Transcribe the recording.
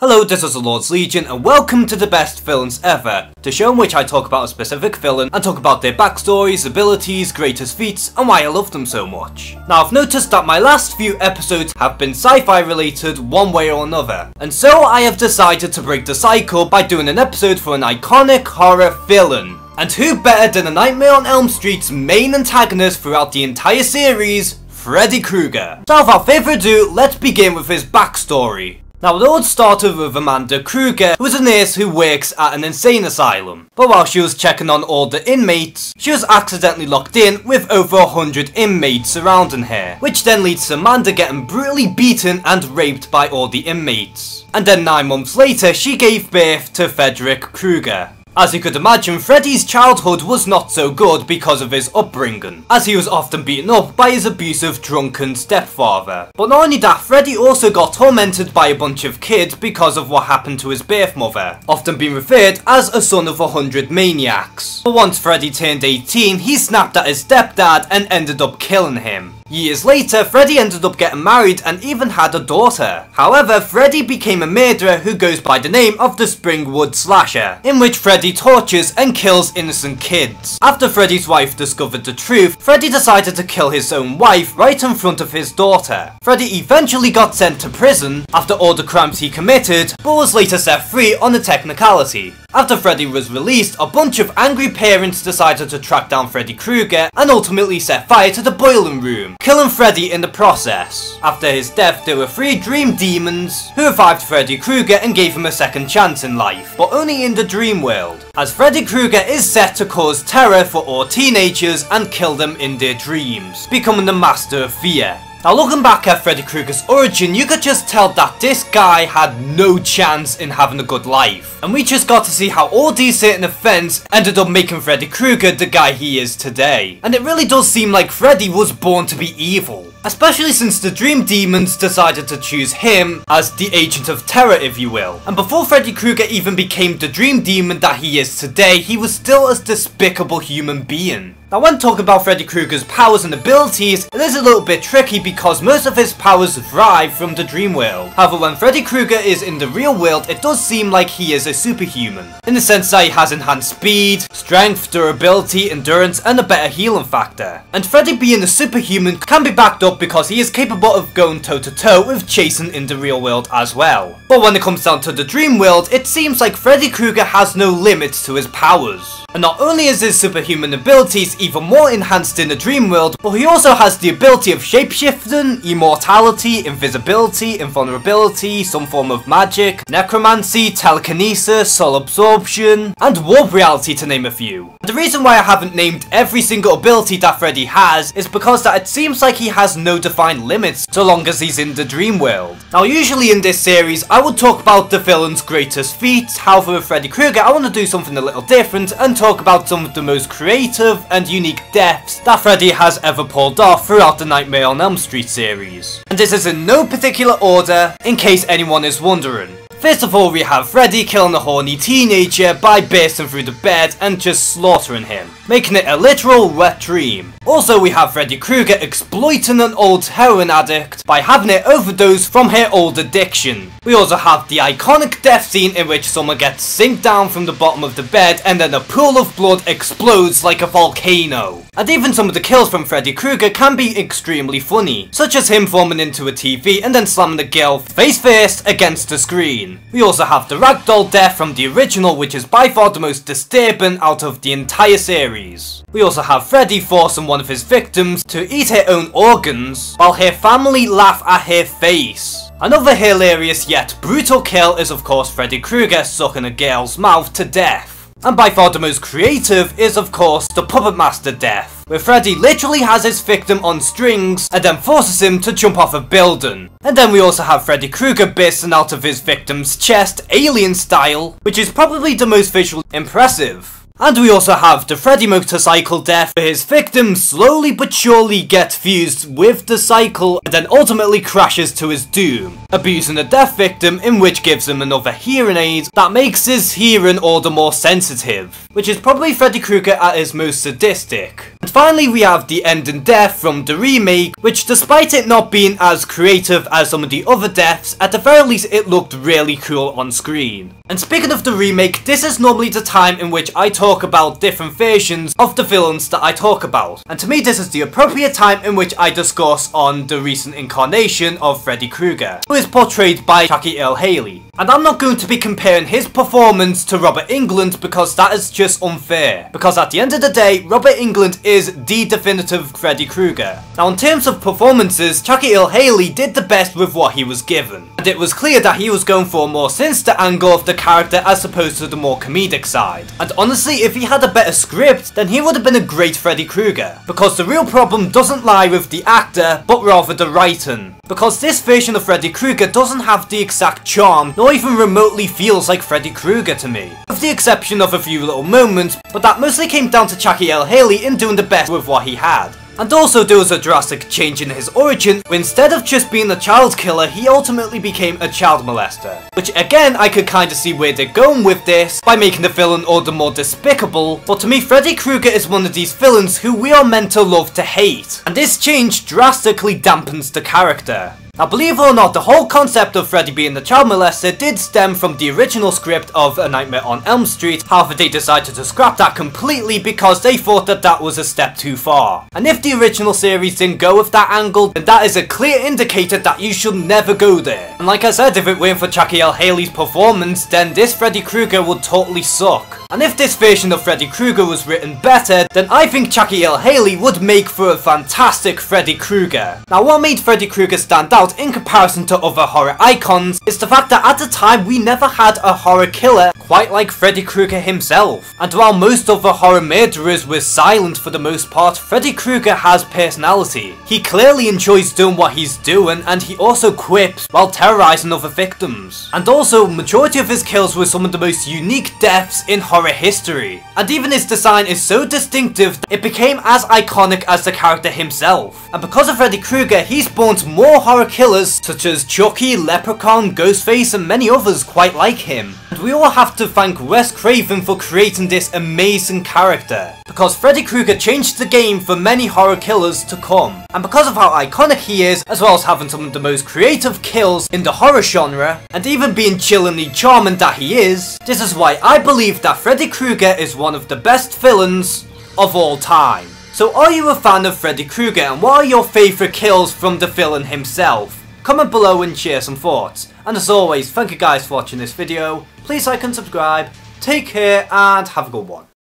Hello, this is the Lord's Legion and welcome to the best villains ever, the show in which I talk about a specific villain and talk about their backstories, abilities, greatest feats, and why I love them so much. Now I've noticed that my last few episodes have been sci-fi related one way or another, and so I have decided to break the cycle by doing an episode for an iconic horror villain. And who better than a Nightmare on Elm Street's main antagonist throughout the entire series, Freddy Krueger. So without further ado, let's begin with his backstory. Now it all started with Amanda Krueger, who is a nurse who works at an insane asylum. But while she was checking on all the inmates, she was accidentally locked in with over 100 inmates surrounding her, which then leads to Amanda getting brutally beaten and raped by all the inmates. And then 9 months later, she gave birth to Freddy Krueger. As you could imagine, Freddy's childhood was not so good because of his upbringing, as he was often beaten up by his abusive, drunken stepfather. But not only that, Freddy also got tormented by a bunch of kids because of what happened to his birth mother, often being referred as a son of 100 maniacs. But once Freddy turned 18, he snapped at his stepdad and ended up killing him. Years later, Freddy ended up getting married and even had a daughter. However, Freddy became a murderer who goes by the name of the Springwood Slasher, in which Freddy tortures and kills innocent kids. After Freddy's wife discovered the truth, Freddy decided to kill his own wife right in front of his daughter. Freddy eventually got sent to prison after all the crimes he committed, but was later set free on a technicality. After Freddy was released, a bunch of angry parents decided to track down Freddy Krueger and ultimately set fire to the boiling room, killing Freddy in the process. After his death, there were 3 dream demons who revived Freddy Krueger and gave him a second chance in life, but only in the dream world, as Freddy Krueger is set to cause terror for all teenagers and kill them in their dreams, becoming the master of fear. Now looking back at Freddy Krueger's origin, you could just tell that this guy had no chance in having a good life. And we just got to see how all these certain events ended up making Freddy Krueger the guy he is today. And it really does seem like Freddy was born to be evil, especially since the Dream Demons decided to choose him as the agent of terror, if you will. And before Freddy Krueger even became the Dream Demon that he is today, he was still a despicable human being. Now when talking about Freddy Krueger's powers and abilities, it is a little bit tricky because most of his powers derive from the dream world. However, when Freddy Krueger is in the real world, it does seem like he is a superhuman, in the sense that he has enhanced speed, strength, durability, endurance, and a better healing factor. And Freddy being a superhuman can be backed up because he is capable of going toe to toe with Jason in the real world as well. But when it comes down to the dream world, it seems like Freddy Krueger has no limits to his powers. And not only is his superhuman abilities even more enhanced in the dream world, but he also has the ability of shapeshifting, immortality, invisibility, invulnerability, some form of magic, necromancy, telekinesis, soul absorption, and warp reality, to name a few. The reason why I haven't named every single ability that Freddy has is because that it seems like he has no defined limits so long as he's in the dream world. Now usually in this series I would talk about the villain's greatest feats, however with Freddy Krueger I want to do something a little different and talk about some of the most creative and unique deaths that Freddy has ever pulled off throughout the Nightmare on Elm Street series. And this is in no particular order, in case anyone is wondering. First of all, we have Freddy killing a horny teenager by bursting through the bed and just slaughtering him, making it a literal wet dream. Also, we have Freddy Krueger exploiting an old heroin addict by having her overdose from her old addiction. We also have the iconic death scene in which someone gets sinked down from the bottom of the bed and then a pool of blood explodes like a volcano. And even some of the kills from Freddy Krueger can be extremely funny, such as him falling into a TV and then slamming the girl face first against the screen. We also have the ragdoll death from the original, which is by far the most disturbing out of the entire series. We also have Freddy forcing one of his victims to eat her own organs, while her family laugh at her face. Another hilarious yet brutal kill is of course Freddy Krueger sucking a girl's mouth to death. And by far the most creative is of course the Puppet Master death, where Freddy literally has his victim on strings and then forces him to jump off a building. And then we also have Freddy Krueger bursting out of his victim's chest, alien style, which is probably the most visually impressive. And we also have the Freddy motorcycle death, where his victim slowly but surely gets fused with the cycle and then ultimately crashes to his doom, abusing the death victim, in which gives him another hearing aid that makes his hearing all the more sensitive, which is probably Freddy Krueger at his most sadistic. And finally we have the end and death from the remake, which despite it not being as creative as some of the other deaths, at the very least it looked really cool on screen. And speaking of the remake, this is normally the time in which I talk about different versions of the villains that I talk about. And to me this is the appropriate time in which I discuss on the recent incarnation of Freddy Krueger, who is portrayed by Jackie Earle Haley. And I'm not going to be comparing his performance to Robert Englund because that is just unfair. Because at the end of the day, Robert Englund is the definitive Freddy Krueger. Now in terms of performances, Jackie Earle Haley did the best with what he was given. And it was clear that he was going for a more sinister angle of the character as opposed to the more comedic side. And honestly, if he had a better script, then he would have been a great Freddy Krueger. Because the real problem doesn't lie with the actor, but rather the writing. Because this version of Freddy Krueger doesn't have the exact charm, nor even remotely feels like Freddy Krueger to me. With the exception of a few little moments, but that mostly came down to Jackie Earle Haley in doing the best with what he had. And also there was a drastic change in his origin, where instead of just being a child killer, he ultimately became a child molester. Which again, I could kinda see where they're going with this, by making the villain all the more despicable, but to me Freddy Krueger is one of these villains who we are meant to love to hate. And this change drastically dampens the character. Now believe it or not, the whole concept of Freddy being the child molester did stem from the original script of A Nightmare on Elm Street, however they decided to scrap that completely because they thought that that was a step too far. And if the original series didn't go with that angle, then that is a clear indicator that you should never go there. And like I said, if it weren't for Jackie Earle Haley's performance, then this Freddy Krueger would totally suck. And if this version of Freddy Krueger was written better, then I think Jackie Earle Haley would make for a fantastic Freddy Krueger. Now what made Freddy Krueger stand out in comparison to other horror icons is the fact that at the time we never had a horror killer quite like Freddy Krueger himself. And while most other horror murderers were silent for the most part, Freddy Krueger has personality. He clearly enjoys doing what he's doing, and he also quips while terrorizing other victims. And also, majority of his kills were some of the most unique deaths in horror history. And even his design is so distinctive that it became as iconic as the character himself. And because of Freddy Krueger, he spawned more horror killers such as Chucky, Leprechaun, Ghostface and many others quite like him. And we all have to thank Wes Craven for creating this amazing character. Because Freddy Krueger changed the game for many horror killers to come. And because of how iconic he is, as well as having some of the most creative kills in the horror genre, and even being chillingly charming that he is, this is why I believe that Freddy Krueger is one of the best villains of all time. So are you a fan of Freddy Krueger, and what are your favourite kills from the villain himself? Comment below and share some thoughts. And as always, thank you guys for watching this video. Please like and subscribe, take care and have a good one.